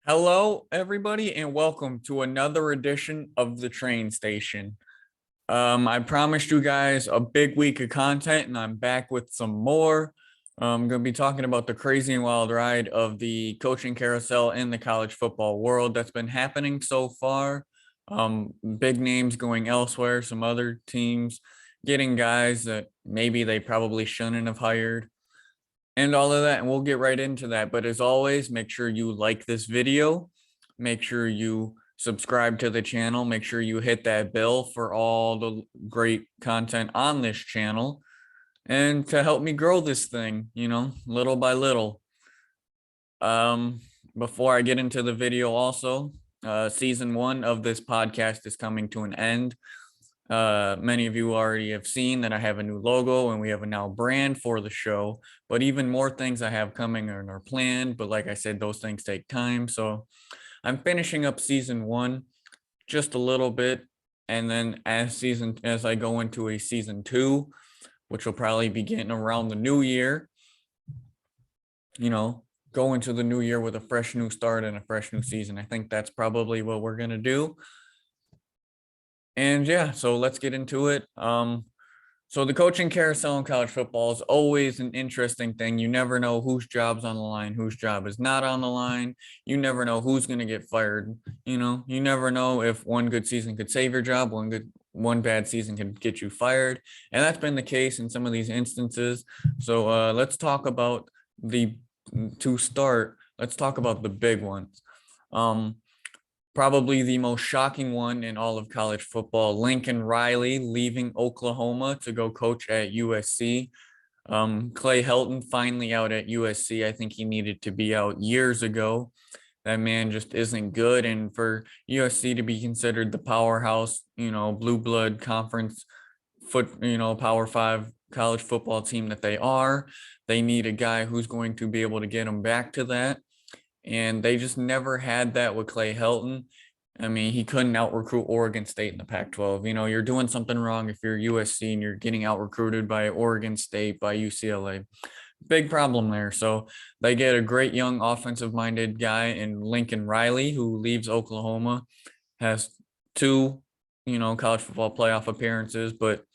Hello, everybody, and welcome to another edition of the train station. I promised you guys a big week of content, and I'm back with some more. I'm going to be talking about the crazy and wild ride of the coaching carousel in the college football world that's been happening so far. Big names going elsewhere, some other teams getting guys that maybe they probably shouldn't have hired and all of that, and we'll get right into that. But as always, make sure you like this video, make sure you subscribe to the channel, make sure you hit that bell for all the great content on this channel, and to help me grow this thing, little by little. Before I get into the video also, season 1 of this podcast is coming to an end. Many of you already have seen that I have a new logo and we have a now brand for the show, but even more things I have coming are planned. But like I said, those things take time. So I'm finishing up season 1 just a little bit. And then as I go into a season 2, which will probably begin around the new year, go into the new year with a fresh new start and a fresh new season. I think that's probably what we're going to do. And yeah, so let's get into it. So the coaching carousel in college football is always an interesting thing. You never know whose job's on the line, whose job is not on the line. You never know who's going to get fired. You never know if one good season could save your job, one bad season can get you fired. And that's been the case in some of these instances. So let's talk about let's talk about the big ones. Probably the most shocking one in all of college football, Lincoln Riley leaving Oklahoma to go coach at USC. Clay Helton finally out at USC. I think he needed to be out years ago. That man just isn't good. And for USC to be considered the powerhouse, blue blood conference Power 5 college football team that they are, they need a guy who's going to be able to get them back to that. And they just never had that with Clay Helton. I mean, he couldn't out-recruit Oregon State in the Pac-12. You're doing something wrong if you're USC and you're getting out-recruited by Oregon State, by UCLA. Big problem there. So they get a great young offensive-minded guy in Lincoln Riley, who leaves Oklahoma, has 2, college football playoff appearances, but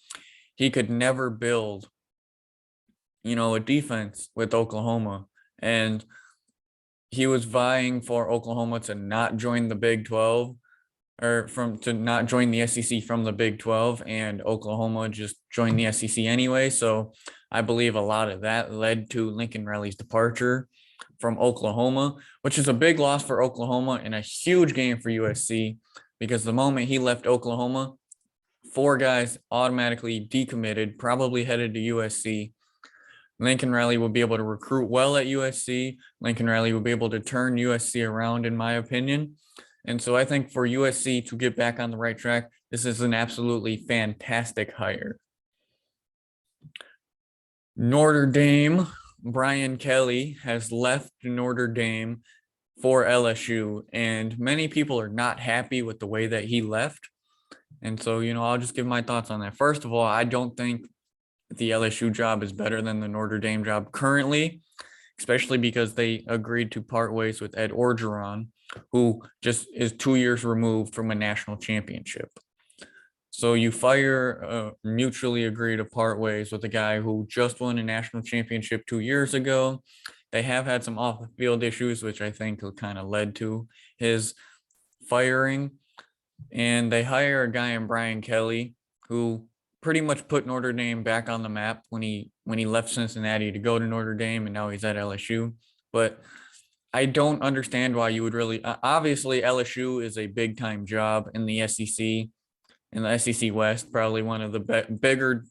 he could never build, a defense with Oklahoma. And he was vying for Oklahoma to not join the Big 12 to not join the SEC from the Big 12, and Oklahoma just joined the SEC anyway. So I believe a lot of that led to Lincoln Riley's departure from Oklahoma, which is a big loss for Oklahoma and a huge game for USC, because the moment he left Oklahoma, 4 guys automatically decommitted, probably headed to USC. Lincoln Riley will be able to recruit well at USC. Lincoln Riley will be able to turn USC around, in my opinion. And so I think for USC to get back on the right track, this is an absolutely fantastic hire. Notre Dame, Brian Kelly has left Notre Dame for LSU, and many people are not happy with the way that he left. And so, I'll just give my thoughts on that. First of all, I don't think the LSU job is better than the Notre Dame job currently, especially because they agreed to part ways with Ed Orgeron, who just is 2 years removed from a national championship. So you mutually agree to part ways with a guy who just won a national championship 2 years ago. They have had some off-field issues, which I think kind of led to his firing. And they hire a guy in Brian Kelly, who pretty much put Notre Dame back on the map when he left Cincinnati to go to Notre Dame, and now he's at LSU. But I don't understand why you would really obviously LSU is a big time job in the SEC, in the SEC West, probably one of the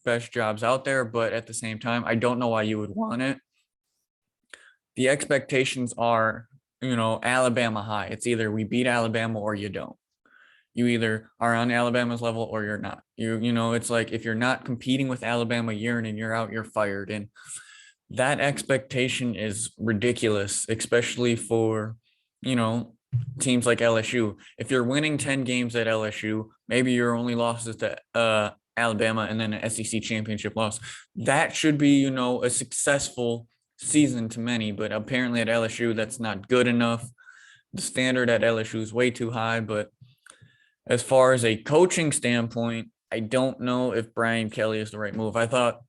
best jobs out there. But at the same time, I don't know why you would want it. The expectations are, Alabama high. It's either we beat Alabama or you don't. You either are on Alabama's level or you're not. It's like if you're not competing with Alabama year in and year out, you're fired. And that expectation is ridiculous, especially for, teams like LSU. If you're winning 10 games at LSU, maybe your only loss is to Alabama and then an SEC championship loss. That should be, a successful season to many, but apparently at LSU, that's not good enough. the standard at LSU is way too high. But as far as a coaching standpoint, I don't know if Brian Kelly is the right move. I thought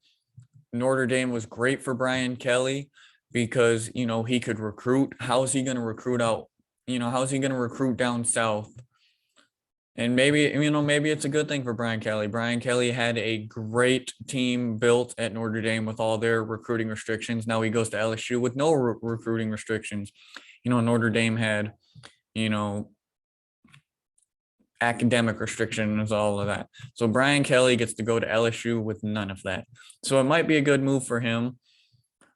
Notre Dame was great for Brian Kelly because, he could recruit. How is he going to recruit out? How's he going to recruit down south? And maybe it's a good thing for Brian Kelly. Brian Kelly had a great team built at Notre Dame with all their recruiting restrictions. Now he goes to LSU with no recruiting restrictions. Notre Dame had, academic restrictions, all of that. So Brian Kelly gets to go to LSU with none of that. So it might be a good move for him.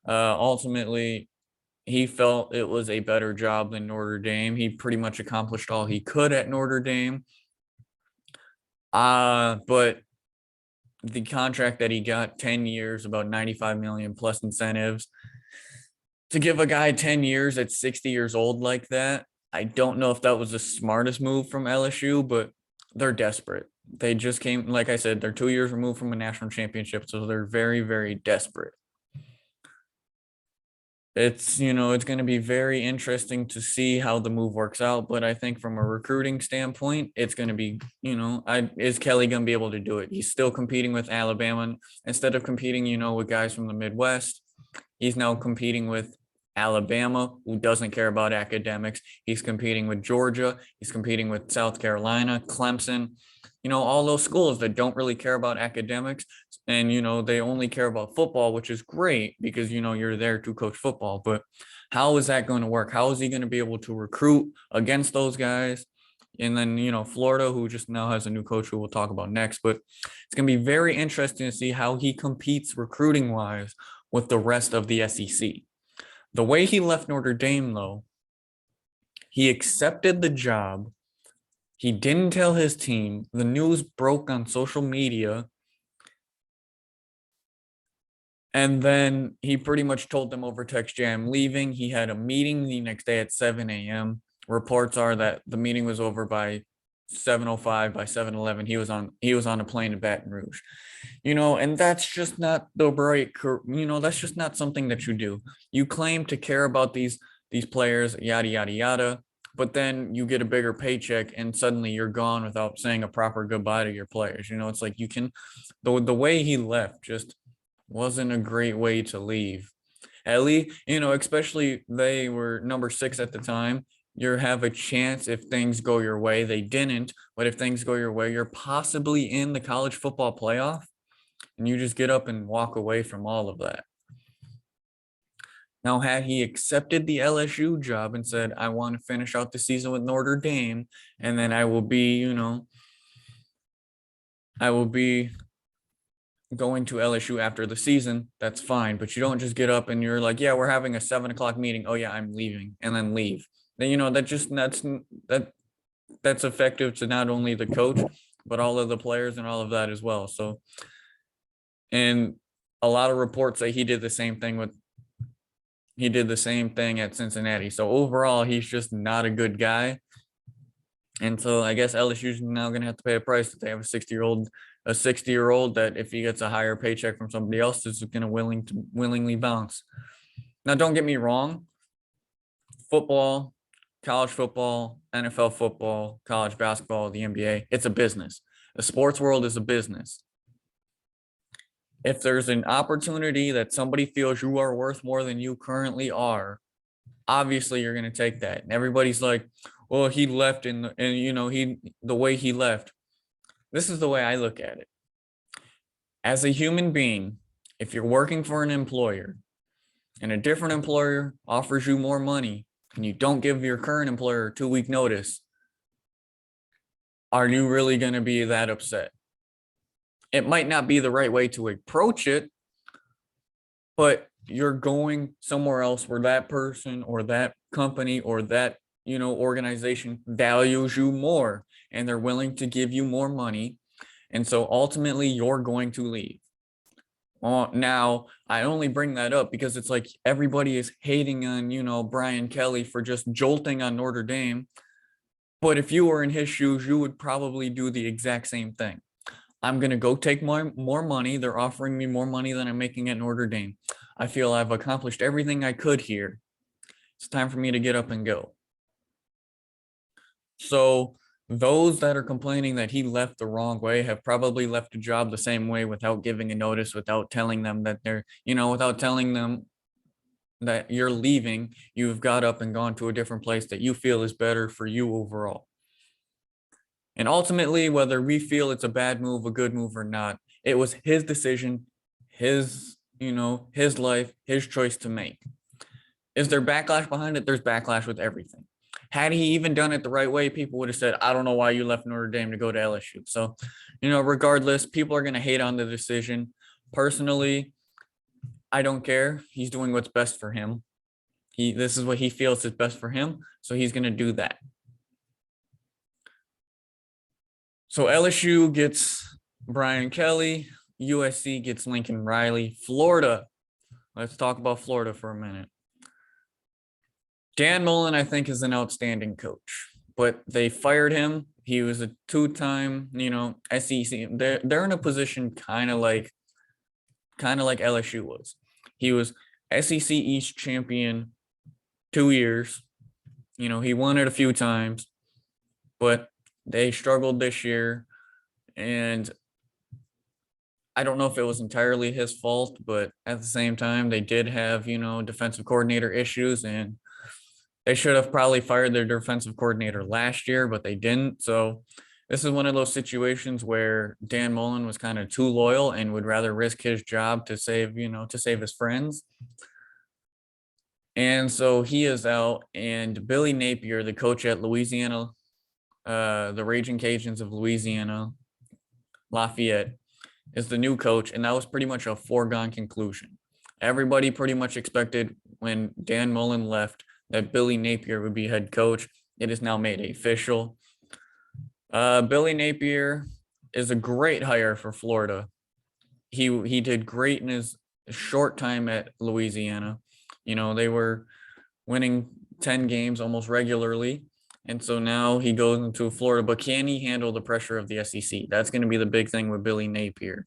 Ultimately, he felt it was a better job than Notre Dame. He pretty much accomplished all he could at Notre Dame. But the contract that he got, 10 years, about 95 million plus incentives, to give a guy 10 years at 60 years old like that, I don't know if that was the smartest move from LSU, but they're desperate. They just came, like I said, they're 2 years removed from a national championship, so they're very, very desperate. It's going to be very interesting to see how the move works out, but I think from a recruiting standpoint, it's going to be, is Kelly going to be able to do it? He's still competing with Alabama instead of competing, with guys from the Midwest. He's now competing with Alabama, who doesn't care about academics. He's competing with Georgia. He's competing with South Carolina, Clemson, all those schools that don't really care about academics. And, they only care about football, which is great because, you're there to coach football. But how is that going to work? How is he going to be able to recruit against those guys? And then, Florida, who just now has a new coach who we'll talk about next. But it's going to be very interesting to see how he competes recruiting-wise with the rest of the SEC. The way he left Notre Dame, though, he accepted the job. He didn't tell his team. The news broke on social media. And then he pretty much told them over text, "Yeah, I'm leaving." He had a meeting the next day at 7 a.m. Reports are that the meeting was over by 7:05. By 7:11, he was on a plane to Baton Rouge. And that's just not the right, that's just not something that you do. You claim to care about these players, yada, yada, yada, but then you get a bigger paycheck and suddenly you're gone without saying a proper goodbye to your players. It's like the way he left just wasn't a great way to leave. At least, especially they were number 6 at the time. You have a chance if things go your way. They didn't, but if things go your way, you're possibly in the college football playoff, and you just get up and walk away from all of that. Now, had he accepted the LSU job and said, "I want to finish out the season with Notre Dame, and then I will be going to LSU after the season," that's fine. But you don't just get up and you're like, "Yeah, we're having a 7:00 meeting. Oh yeah, I'm leaving," and then leave. Then, that's effective to not only the coach, but all of the players and all of that as well. So, and a lot of reports say he did the same thing at Cincinnati. So overall, he's just not a good guy. And so I guess LSU's now going to have to pay a price that they have a 60-year-old that if he gets a higher paycheck from somebody else is going to willingly bounce. Now, don't get me wrong. Football, college football, NFL football, college basketball, the NBA, it's a business. The sports world is a business. If there's an opportunity that somebody feels you are worth more than you currently are, obviously you're going to take that. And everybody's like, "Well, he left the way he left." This is the way I look at it. As a human being, if you're working for an employer and a different employer offers you more money and you don't give your current employer a 2-week notice, are you really going to be that upset? It might not be the right way to approach it, but you're going somewhere else where that person or that company or that, organization values you more and they're willing to give you more money. And so ultimately you're going to leave. Now, I only bring that up because it's like everybody is hating on, Brian Kelly for just jolting on Notre Dame. But if you were in his shoes, you would probably do the exact same thing. I'm going to go take more money. They're offering me more money than I'm making at Notre Dame. I feel I've accomplished everything I could here. It's time for me to get up and go. So those that are complaining that he left the wrong way have probably left a job the same way without giving a notice, without telling them that without telling them that you're leaving. You've got up and gone to a different place that you feel is better for you overall. And ultimately, whether we feel it's a bad move, a good move or not, it was his decision, his life, his choice to make. Is there backlash behind it? There's backlash with everything. Had he even done it the right way, people would have said, I don't know why you left Notre Dame to go to LSU. So, regardless, people are going to hate on the decision. Personally, I don't care. He's doing what's best for him. This is what he feels is best for him. So he's going to do that. So LSU gets Brian Kelly. USC gets Lincoln Riley. Florida. Let's talk about Florida for a minute. Dan Mullen, I think, is an outstanding coach, but they fired him. He was a two-time, SEC. They're in a position kind of like LSU was. He was SEC East champion 2 years. He won it a few times, but they struggled this year. And I don't know if it was entirely his fault, but at the same time, they did have, defensive coordinator issues, and they should have probably fired their defensive coordinator last year, but they didn't. So this is one of those situations where Dan Mullen was kind of too loyal and would rather risk his job to save his friends. And so he is out, and Billy Napier, the coach at Louisiana, the Raging Cajuns of Louisiana, Lafayette, is the new coach, and that was pretty much a foregone conclusion. Everybody pretty much expected when Dan Mullen left that Billy Napier would be head coach. It is now made official. Billy Napier is a great hire for Florida. He did great in his short time at Louisiana. They were winning 10 games almost regularly. And so now he goes into Florida, but can he handle the pressure of the SEC? That's going to be the big thing with Billy Napier,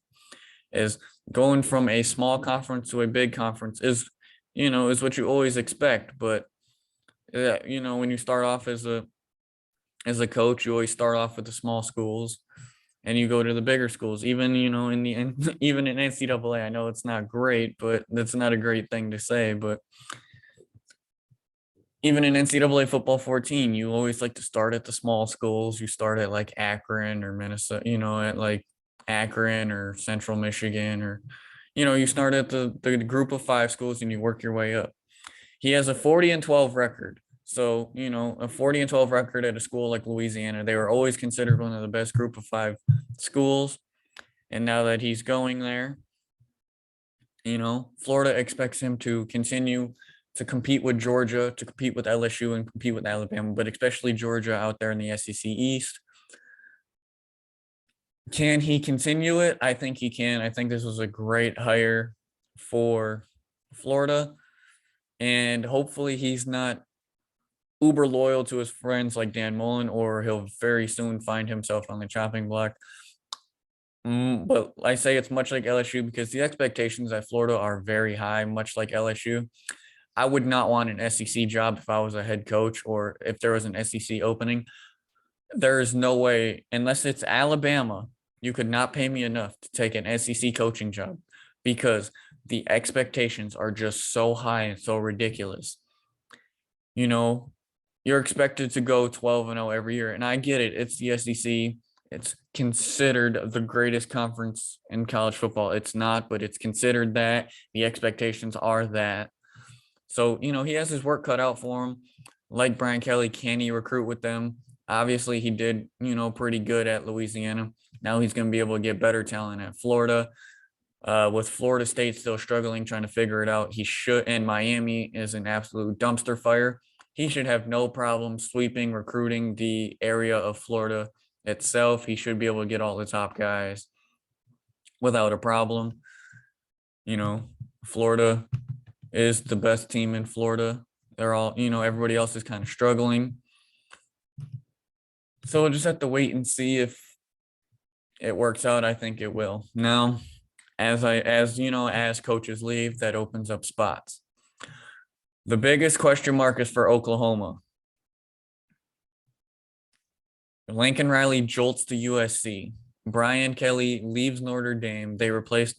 is going from a small conference to a big conference is what you always expect. But when you start off as a coach, you always start off with the small schools and you go to the bigger schools. Even, even in NCAA, I know it's not great, but that's not a great thing to say, but even in NCAA football 14, you always like to start at the small schools. You start at like Akron or Minnesota, at like Akron or Central Michigan, or, you start at the group of 5 schools and you work your way up. He has a 40-12 record. So, a 40-12 record at a school like Louisiana, they were always considered one of the best group of 5 schools. And now that he's going there, Florida expects him to continue to compete with Georgia, to compete with LSU, and compete with Alabama, but especially Georgia out there in the SEC East. Can he continue it? I think he can. I think this was a great hire for Florida. And hopefully he's not uber loyal to his friends like Dan Mullen, or he'll very soon find himself on the chopping block. But I say it's much like LSU because the expectations at Florida are very high, much like LSU. I would not want an SEC job if I was a head coach, or if there was an SEC opening. There is no way, unless it's Alabama, you could not pay me enough to take an SEC coaching job, because the expectations are just so high and so ridiculous. You're expected to go 12-0 every year, and I get it. It's the SEC. It's considered the greatest conference in college football. It's not, but it's considered that. The expectations are that. So, he has his work cut out for him. Like Brian Kelly, can he recruit with them? Obviously, he did, pretty good at Louisiana. Now he's going to be able to get better talent at Florida. With Florida State still struggling, trying to figure it out, he should, and Miami is an absolute dumpster fire. He should have no problem sweeping, recruiting the area of Florida itself. He should be able to get all the top guys without a problem. Florida is the best team in Florida. They're all, everybody else is kind of struggling. So we'll just have to wait and see if it works out. I think it will. Now, as coaches leave, that opens up spots. The biggest question mark is for Oklahoma. Lincoln Riley jolts to USC. Brian Kelly leaves Notre Dame. They replace,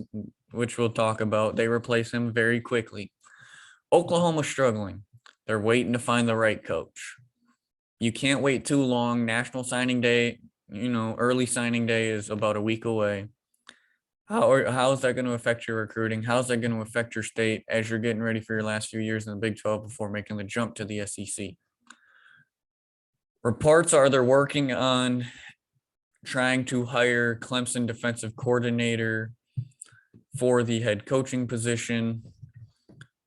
which we'll talk about, they replace him very quickly. Oklahoma's struggling. They're waiting to find the right coach. You can't wait too long. National signing day, early signing day is about a week away. How is that going to affect your recruiting? How is that going to affect your state as you're getting ready for your last few years in the Big 12 before making the jump to the SEC? Reports are they're working on trying to hire Clemson defensive coordinator for the head coaching position.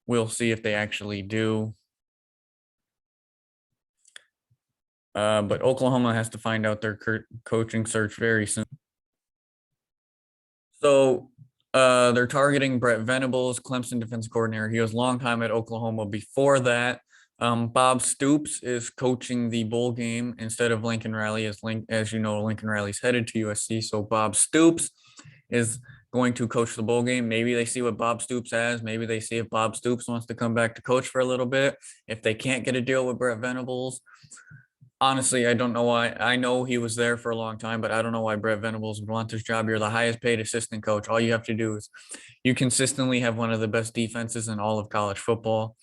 We'll see if they actually do. But Oklahoma has to find out their coaching search very soon. So they're targeting Brett Venables, Clemson defensive coordinator. He was a long time at Oklahoma before that. Bob Stoops is coaching the bowl game instead of Lincoln Riley. As you know, Lincoln Riley's headed to USC. So Bob Stoops is going to coach the bowl game. Maybe they see what Bob Stoops has. Maybe they see if Bob Stoops wants to come back to coach for a little bit. If they can't get a deal with Brett Venables, honestly, I don't know why. I know he was there for a long time, but I don't know why Brett Venables would want this job. You're the highest paid assistant coach. All you have to do is you consistently have one of the best defenses in all of college football.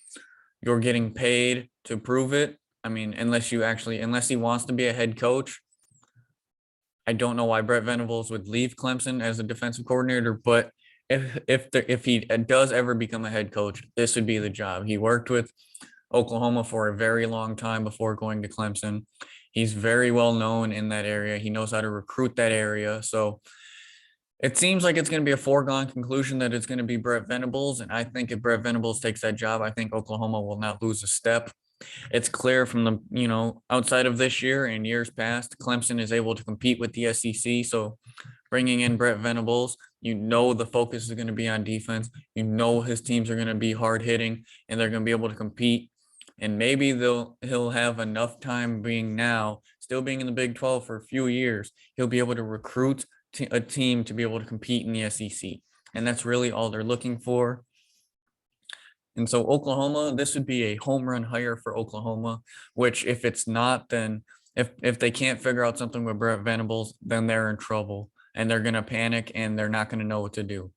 You're getting paid to prove it. I mean, unless he wants to be a head coach, I don't know why Brett Venables would leave Clemson as a defensive coordinator, but if he does ever become a head coach, this would be the job. He worked with Oklahoma for a very long time before going to Clemson. He's very well known in that area. He knows how to recruit that area. So it seems like it's going to be a foregone conclusion that it's going to be Brett Venables. And I think if Brett Venables takes that job, I think Oklahoma will not lose a step. It's clear from the, outside of this year and years past, Clemson is able to compete with the SEC. So bringing in Brett Venables, the focus is going to be on defense. His teams are going to be hard hitting and they're going to be able to compete. And maybe he'll have enough time still being in the Big 12 for a few years. He'll be able to recruit a team to be able to compete in the SEC. And that's really all they're looking for. And so Oklahoma, this would be a home run hire for Oklahoma, which if it's not, then if they can't figure out something with Brett Venables, then they're in trouble and they're going to panic and they're not going to know what to do.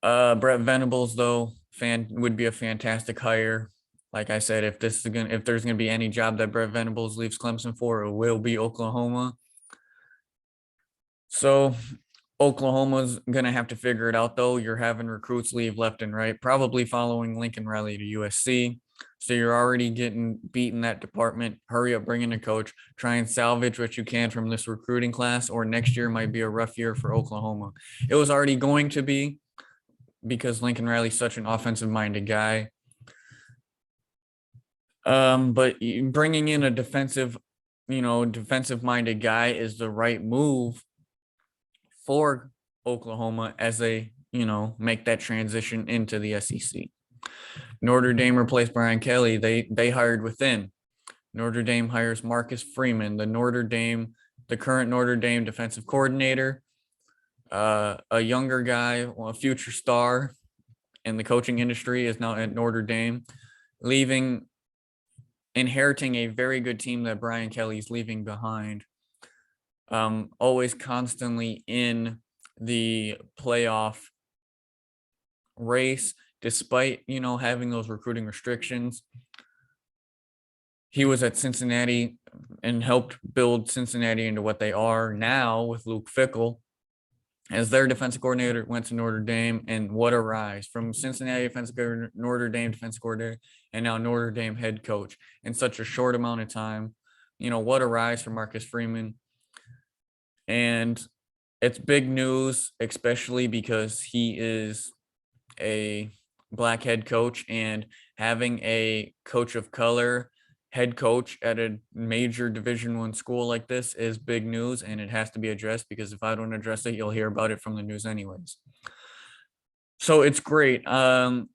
Brett Venables, though, would be a fantastic hire. Like I said, if there's going to be any job that Brett Venables leaves Clemson for, it will be Oklahoma. So Oklahoma's going to have to figure it out, though. You're having recruits leave left and right, probably following Lincoln Riley to USC. So you're already getting beat in that department. Hurry up, bring in a coach. Try and salvage what you can from this recruiting class, or next year might be a rough year for Oklahoma. It was already going to be because Lincoln Riley's such an offensive-minded guy. But bringing in a defensive-minded guy is the right move for Oklahoma as they, make that transition into the SEC. Notre Dame replaced Brian Kelly. They hired within. Notre Dame hires Marcus Freeman, the current Notre Dame defensive coordinator, a younger guy, a future star in the coaching industry, is now at Notre Dame, inheriting a very good team that Brian Kelly's leaving behind. Always constantly in the playoff race, despite, having those recruiting restrictions. He was at Cincinnati and helped build Cincinnati into what they are now with Luke Fickell as their defensive coordinator. Went to Notre Dame, and what a rise from Cincinnati defensive coordinator, Notre Dame defensive coordinator, and now Notre Dame head coach in such a short amount of time. What a rise for Marcus Freeman. And it's big news, especially because he is a Black head coach, and having a coach of color head coach at a major Division I school like this is big news, and it has to be addressed, because if I don't address it, you'll hear about it from the news anyways. So it's great. I've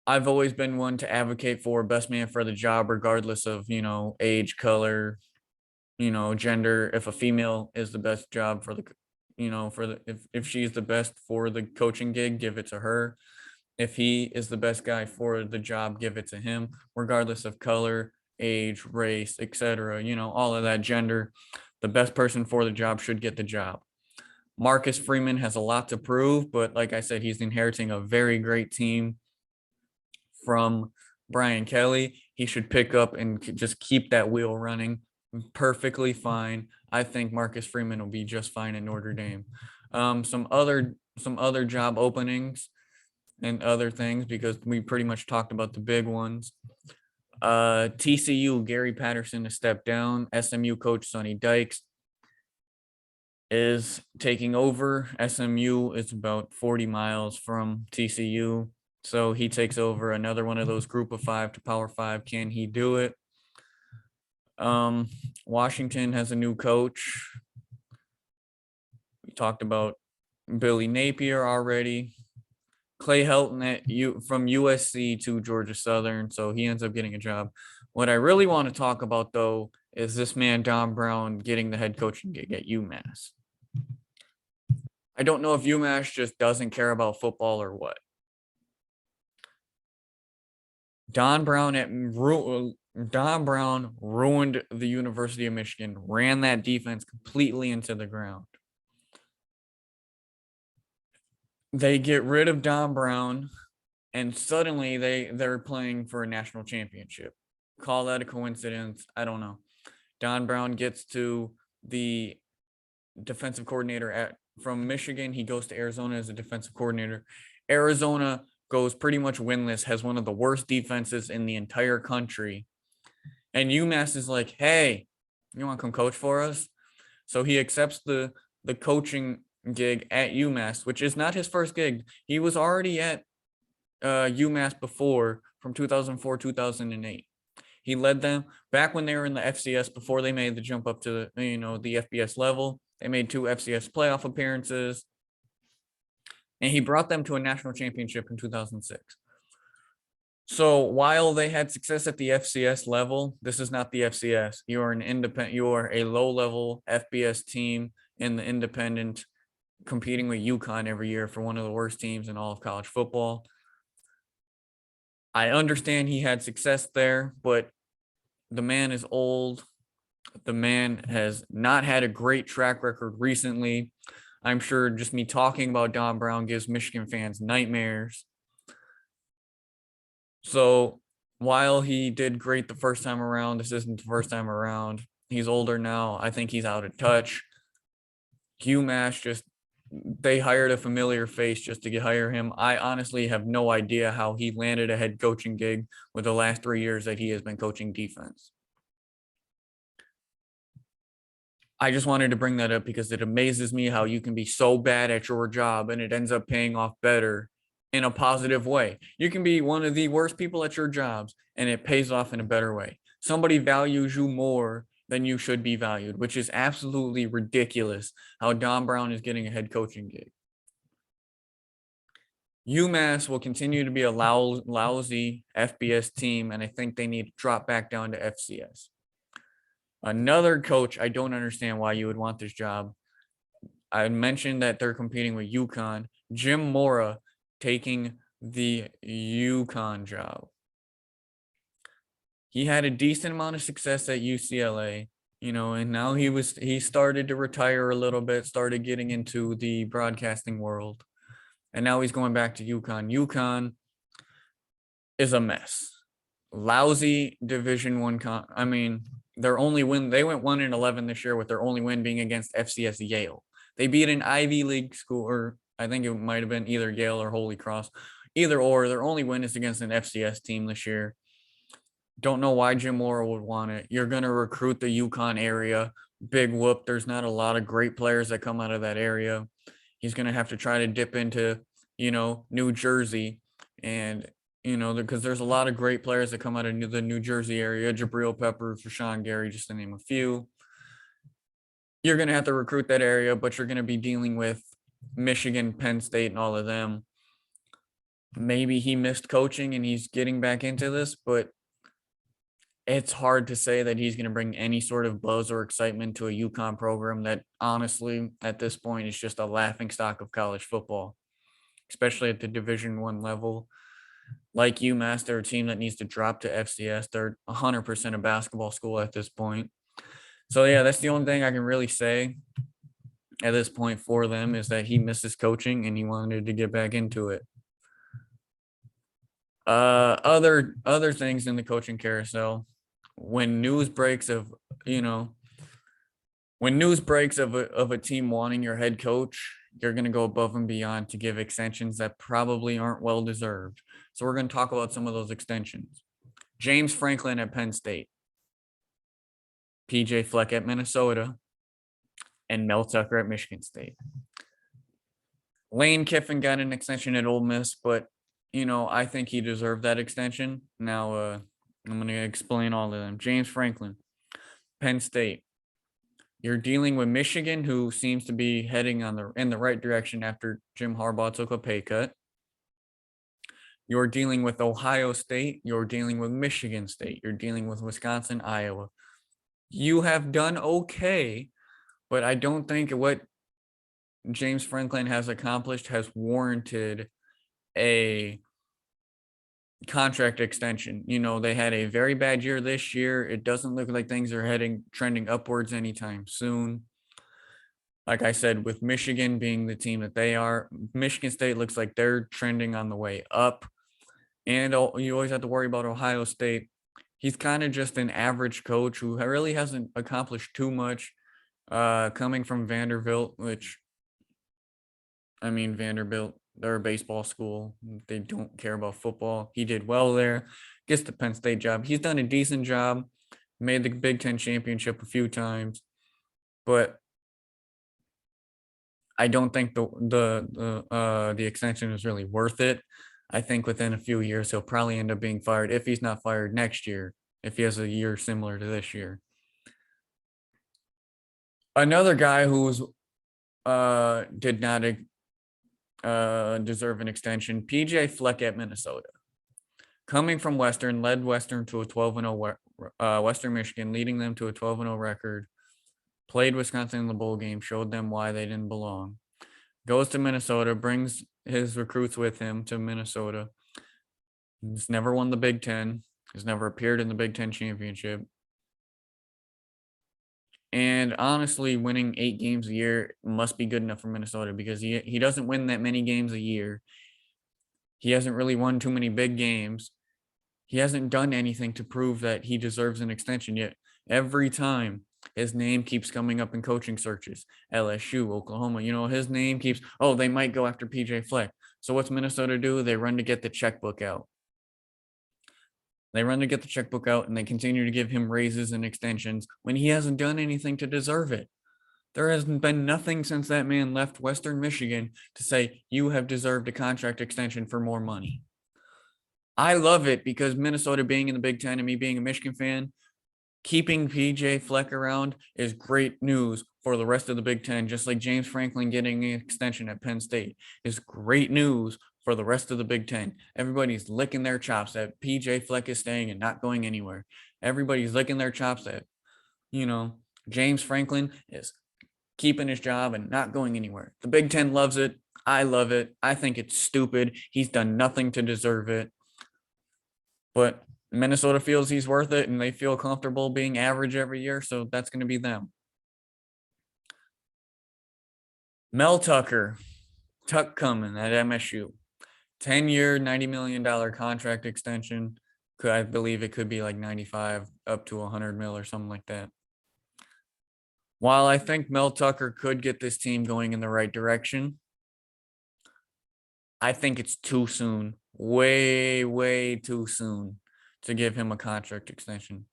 always been one to advocate for best man for the job, regardless of, age, color, gender. If a female is the best job for if she's the best for the coaching gig, give it to her. If he is the best guy for the job, give it to him, regardless of color, age, race, etc., all of that, gender. The best person for the job should get the job. Marcus Freeman has a lot to prove, but like I said, he's inheriting a very great team from Brian Kelly. He should pick up and just keep that wheel running perfectly fine. I think Marcus Freeman will be just fine at Notre Dame. Some other job openings and other things, because we pretty much talked about the big ones. TCU, Gary Patterson to step down. SMU coach Sonny Dykes is taking over. SMU is about 40 miles from TCU. So he takes over another one of those group of 5 to Power 5. Can he do it? Washington has a new coach. We talked about Billy Napier already. Clay Helton from USC to Georgia Southern, so he ends up getting a job. What I really want to talk about, though, is this man Don Brown getting the head coaching gig at UMass. I don't know if UMass just doesn't care about football or what. Don Brown ruined the University of Michigan, ran that defense completely into the ground. They get rid of Don Brown, and suddenly they're playing for a national championship. Call that a coincidence? I don't know. Don Brown gets to the defensive coordinator from Michigan. He goes to Arizona as a defensive coordinator. Arizona goes pretty much winless, has one of the worst defenses in the entire country. And UMass is like, hey, you want to come coach for us? So he accepts the coaching gig at UMass, which is not his first gig. He was already at UMass before, from 2004, 2008. He led them back when they were in the FCS, before they made the jump up to the FBS level. They made 2 FCS playoff appearances, and he brought them to a national championship in 2006. So while they had success at the FCS level, this is not the FCS. You are an independent. You are a low-level FBS team in the independent, competing with UConn every year for one of the worst teams in all of college football. I understand he had success there, but the man is old. The man has not had a great track record recently. I'm sure just me talking about Don Brown gives Michigan fans nightmares. So while he did great the first time around, this isn't the first time around. He's older now. I think he's out of touch. UMass they hired a familiar face just to hire him. I honestly have no idea how he landed a head coaching gig with the last 3 years that he has been coaching defense. I just wanted to bring that up because it amazes me how you can be so bad at your job and it ends up paying off better in a positive way. You can be one of the worst people at your jobs and it pays off in a better way. Somebody values you more than you should be valued, which is absolutely ridiculous how Don Brown is getting a head coaching gig. UMass will continue to be a lousy FBS team, and I think they need to drop back down to FCS. Another coach, I don't understand why you would want this job. I mentioned that they're competing with UConn. Jim Mora taking the UConn job. He had a decent amount of success at UCLA, and now he started to retire a little bit, started getting into the broadcasting world, and now he's going back to UConn. UConn is a mess. Lousy Division I. Their only win, they went 1-11 this year, with their only win being against FCS Yale. They beat an Ivy League school, or I think it might have been either Yale or Holy Cross. Either or, their only win is against an FCS team this year. Don't know why Jim Mora would want it. You're going to recruit the UConn area. Big whoop. There's not a lot of great players that come out of that area. He's going to have to try to dip into, New Jersey, and because there's a lot of great players that come out of the New Jersey area. Jabril Peppers, Rashawn Gary, just to name a few. You're going to have to recruit that area, but you're going to be dealing with Michigan, Penn State, and all of them. Maybe he missed coaching and he's getting back into this, but it's hard to say that he's going to bring any sort of buzz or excitement to a UConn program that honestly, at this point, is just a laughingstock of college football, especially at the Division I level. like UMass, they're a team that needs to drop to FCS. They're 100% a basketball school at this point. So yeah, that's the only thing I can really say at this point for them, is that he misses coaching and he wanted to get back into it. Other things in the coaching carousel, when news breaks of a team wanting your head coach, you're going to go above and beyond to give extensions that probably aren't well deserved. So we're going to talk about some of those extensions. James Franklin at Penn State, PJ Fleck at Minnesota, and Mel Tucker at Michigan State. Lane Kiffin got an extension at Ole Miss, but I think he deserved that extension. Now I'm going to explain all of them. James Franklin, Penn State. You're dealing with Michigan, who seems to be heading in the right direction after Jim Harbaugh took a pay cut. You're dealing with Ohio State. You're dealing with Michigan State. You're dealing with Wisconsin, Iowa. You have done okay, but I don't think what James Franklin has accomplished has warranted a contract extension. They had a very bad year this year. It doesn't look like things are trending upwards anytime soon. Like I said, with Michigan being the team that they are, Michigan State looks like they're trending on the way up. And you always have to worry about Ohio State. He's kind of just an average coach who really hasn't accomplished too much, coming from Vanderbilt, Vanderbilt, they're a baseball school. They don't care about football. He did well there. Gets the Penn State job. He's done a decent job. Made the Big Ten championship a few times, but I don't think the extension is really worth it. I think within a few years he'll probably end up being fired, if he's not fired next year, if he has a year similar to this year. Another guy who's did not deserve an extension, PJ Fleck at Minnesota. Coming from Western, led Western to a 12-0 Western Michigan, leading them to a 12-0 record. Played Wisconsin in the bowl game, showed them why they didn't belong. Goes to Minnesota, brings his recruits with him to Minnesota. He's never won the Big Ten. He's never appeared in the Big Ten championship. And honestly, winning 8 games a year must be good enough for Minnesota, because he doesn't win that many games a year. He hasn't really won too many big games. He hasn't done anything to prove that he deserves an extension yet. Every time his name keeps coming up in coaching searches, LSU, Oklahoma, his name keeps, they might go after PJ Fleck. So what's Minnesota do? They run to get the checkbook out. And they continue to give him raises and extensions when he hasn't done anything to deserve it. There has been nothing since that man left Western Michigan to say, you have deserved a contract extension for more money. I love it, because Minnesota being in the Big Ten and me being a Michigan fan, keeping PJ Fleck around is great news for the rest of the Big Ten, just like James Franklin getting an extension at Penn State is great news for the rest of the Big Ten. Everybody's licking their chops that PJ Fleck is staying and not going anywhere. Everybody's licking their chops that, James Franklin is keeping his job and not going anywhere. The Big Ten loves it. I love it. I think it's stupid. He's done nothing to deserve it. But Minnesota feels he's worth it, and they feel comfortable being average every year, so that's going to be them. Mel Tucker, Tuck coming at MSU. 10-year, $90 million contract extension. I believe it could be like 95 up to 100 mil or something like that. While I think Mel Tucker could get this team going in the right direction, I think it's too soon. Way, way too soon to give him a contract extension.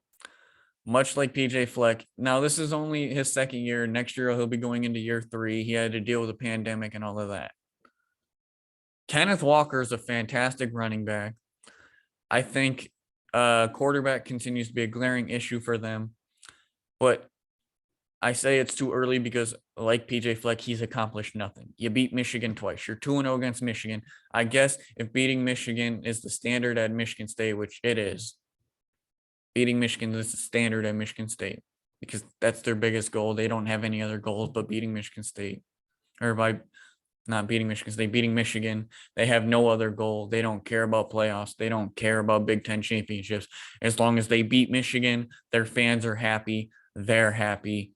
Much like PJ Fleck. Now, this is only his second year. Next year, he'll be going into year 3. He had to deal with a pandemic and all of that. Kenneth Walker is a fantastic running back. I think quarterback continues to be a glaring issue for them. But I say it's too early because, like PJ Fleck, he's accomplished nothing. You beat Michigan twice. You're 2-0 against Michigan. I guess if beating Michigan is the standard at Michigan State, which it is, beating Michigan is the standard at Michigan State, because that's their biggest goal. They don't have any other goals but beating Michigan State, or by not beating Michigan State, beating Michigan. They have no other goal. They don't care about playoffs. They don't care about Big Ten championships. As long as they beat Michigan, their fans are happy. They're happy.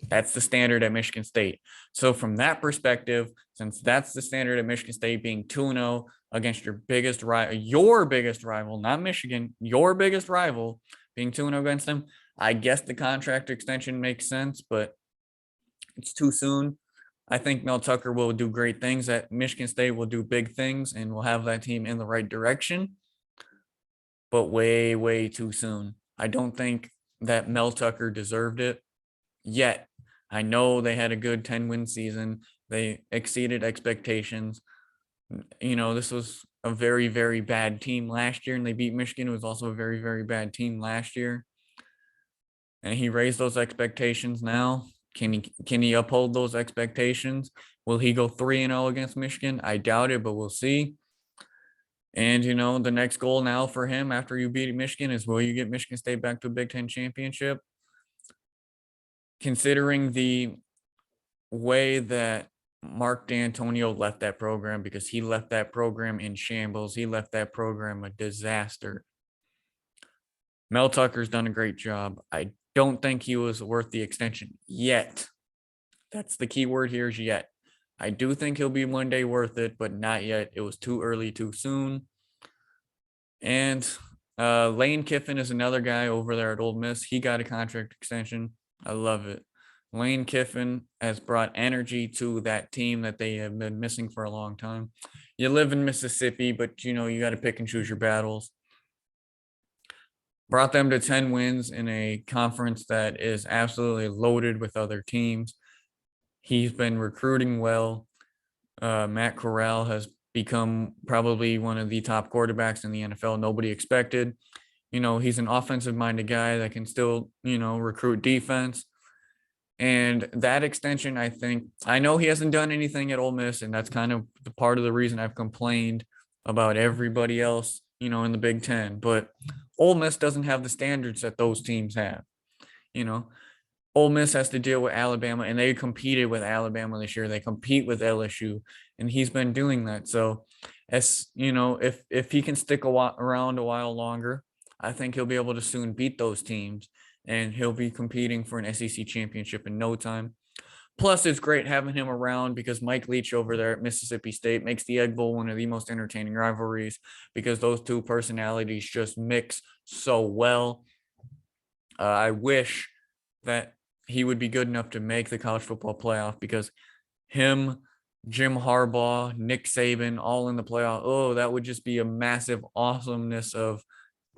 That's the standard at Michigan State. So from that perspective, since that's the standard at Michigan State, being 2-0 against your biggest rival, not Michigan, your biggest rival, being 2-0 against them, I guess the contract extension makes sense, but it's too soon. I think Mel Tucker will do great things at Michigan State, will do big things, and will have that team in the right direction, but way, way too soon. I don't think that Mel Tucker deserved it yet. I know they had a good 10-win season. They exceeded expectations. This was a very, very bad team last year, and they beat Michigan. It was also a very, very bad team last year. And he raised those expectations now. Can he uphold those expectations? Will he go 3-0 against Michigan? I doubt it, but we'll see. And, the next goal now for him after you beat Michigan is, will you get Michigan State back to a Big Ten championship? Considering the way that Mark D'Antonio left that program, because he left that program in shambles. He left that program a disaster. Mel Tucker's done a great job. I don't think he was worth the extension yet. That's the key word here, is yet. I do think he'll be one day worth it, but not yet. It was too early, too soon. And Lane Kiffin is another guy over there at Ole Miss. He got a contract extension. I love it. Lane Kiffin has brought energy to that team that they have been missing for a long time. You live in Mississippi, but you got to pick and choose your battles. Brought them to 10 wins in a conference that is absolutely loaded with other teams. He's been recruiting well. Matt Corral has become probably one of the top quarterbacks in the NFL. Nobody expected. He's an offensive-minded guy that can still, recruit defense. And that extension, I know he hasn't done anything at Ole Miss, and that's kind of the part of the reason I've complained about everybody else, in the Big Ten. But Ole Miss doesn't have the standards that those teams have. Ole Miss has to deal with Alabama, and they competed with Alabama this year. They compete with LSU, and he's been doing that. So, if he can stick around a while longer, I think he'll be able to soon beat those teams, and he'll be competing for an SEC championship in no time. Plus, it's great having him around because Mike Leach over there at Mississippi State makes the Egg Bowl one of the most entertaining rivalries because those two personalities just mix so well. I wish that he would be good enough to make the college football playoff because him, Jim Harbaugh, Nick Saban, all in the playoff. Oh, that would just be a massive awesomeness of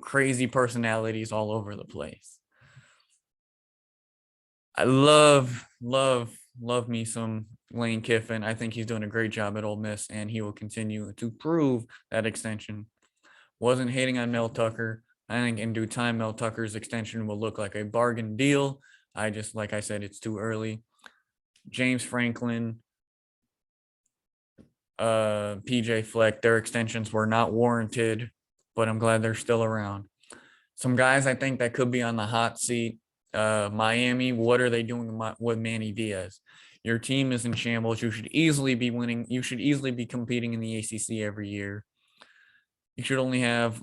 crazy personalities all over the place. I love me some Lane Kiffin. I think he's doing a great job at Ole Miss, and he will continue to prove that extension. Wasn't hating on Mel Tucker. I think in due time, Mel Tucker's extension will look like a bargain deal. Like I said, it's too early. James Franklin, PJ Fleck, their extensions were not warranted, but I'm glad they're still around. Some guys I think that could be on the hot seat. Miami, what are they doing with Manny Diaz? Your team is in shambles. You should easily be winning. You should easily be competing in the ACC every year. You should only have,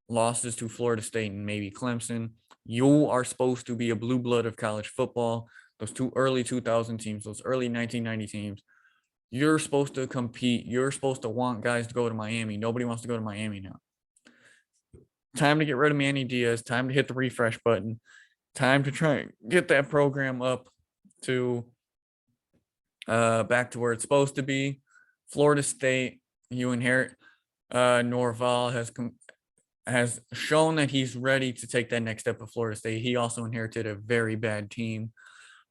losses to Florida State and maybe Clemson. You are supposed to be a blue blood of college football. Those two early 2000 teams, those early 1990 teams, you're supposed to compete. You're supposed to want guys to go to Miami. Nobody wants to go to Miami now. Time to get rid of Manny Diaz. Time to hit the refresh button. Time to try and get that program up to back to where it's supposed to be. Florida State, you inherit. Norval has shown that he's ready to take that next step of Florida State. He also inherited a very bad team.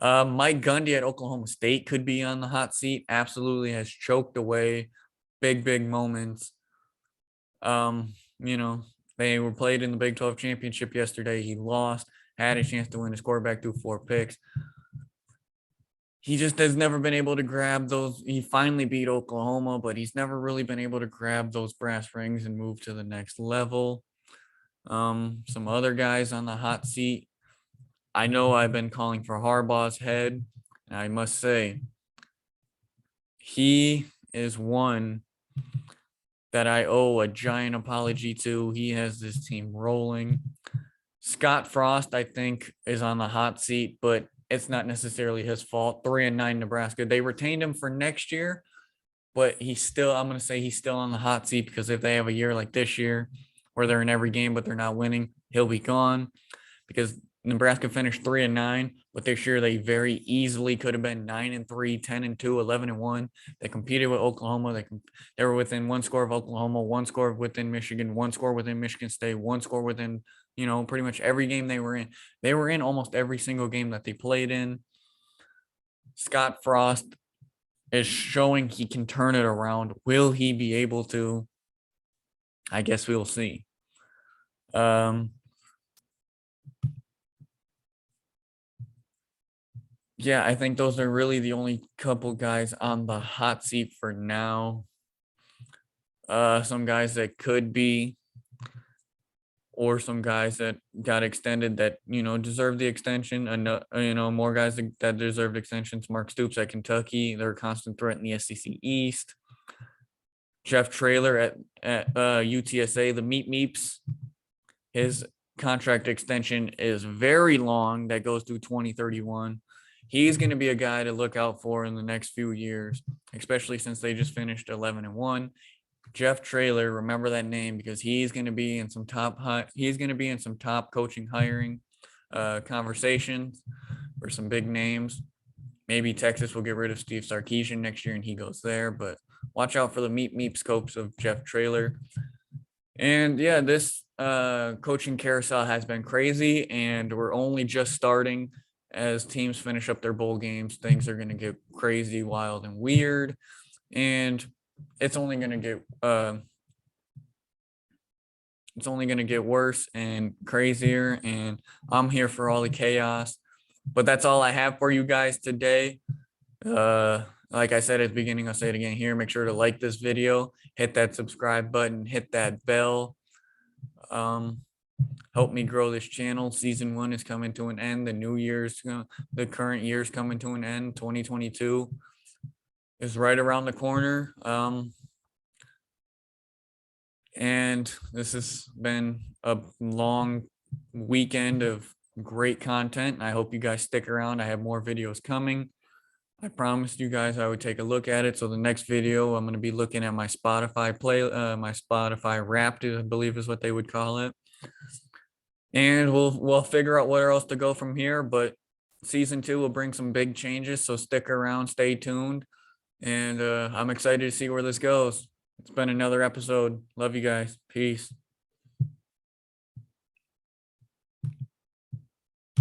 Mike Gundy at Oklahoma State could be on the hot seat. Absolutely has choked away big moments. They were played in the Big 12 championship yesterday. He lost, had a chance to win. His quarterback threw 4 picks. He just has never been able to grab those. He finally beat Oklahoma, but he's never really been able to grab those brass rings and move to the next level. Some other guys on the hot seat. I know I've been calling for Harbaugh's head. And I must say, he is one that I owe a giant apology to. He has this team rolling. Scott Frost, I think, is on the hot seat, but it's not necessarily his fault. 3-9 Nebraska. They retained him for next year, but I'm going to say he's still on the hot seat, because if they have a year like this year where they're in every game but they're not winning, he'll be gone, because Nebraska finished 3-9, but this year they very easily could have been 9-3, 10-2, 11-1. They competed with Oklahoma. They were within one score of Oklahoma, one score within Michigan, one score within Michigan State, one score within, pretty much every game they were in. They were in almost every single game that they played in. Scott Frost is showing he can turn it around. Will he be able to? I guess we'll see. Yeah, I think those are really the only couple guys on the hot seat for now. Some guys that could be, or some guys that got extended that, deserve the extension. And, more guys that deserved extensions. Mark Stoops at Kentucky. They're a constant threat in the SEC East. Jeff Traylor at UTSA, the Meep Meeps. His contract extension is very long. That goes through 2031. He's going to be a guy to look out for in the next few years, especially since they just finished 11-1. Jeff Traylor, remember that name, because he's going to be in some top coaching hiring conversations for some big names. Maybe Texas will get rid of Steve Sarkisian next year and he goes there, but watch out for the meep scopes of Jeff Traylor. And yeah, this coaching carousel has been crazy, and we're only just starting. As teams finish up their bowl games, things are going to get crazy, wild, and weird. And it's only going to get worse and crazier. And I'm here for all the chaos. But that's all I have for you guys today. Like I said at the beginning, I'll say it again here. Make sure to like this video, hit that subscribe button, hit that bell. Help me grow this channel. Season 1 is coming to an end. The current year's coming to an end. 2022 is right around the corner. And this has been a long weekend of great content. I hope you guys stick around. I have more videos coming. I promised you guys I would take a look at it. So the next video, I'm going to be looking at my Spotify my Spotify Wrapped, I believe is what they would call it. And we'll figure out where else to go from here. But season 2 will bring some big changes. So stick around, stay tuned. And I'm excited to see where this goes. It's been another episode. Love you guys. Peace.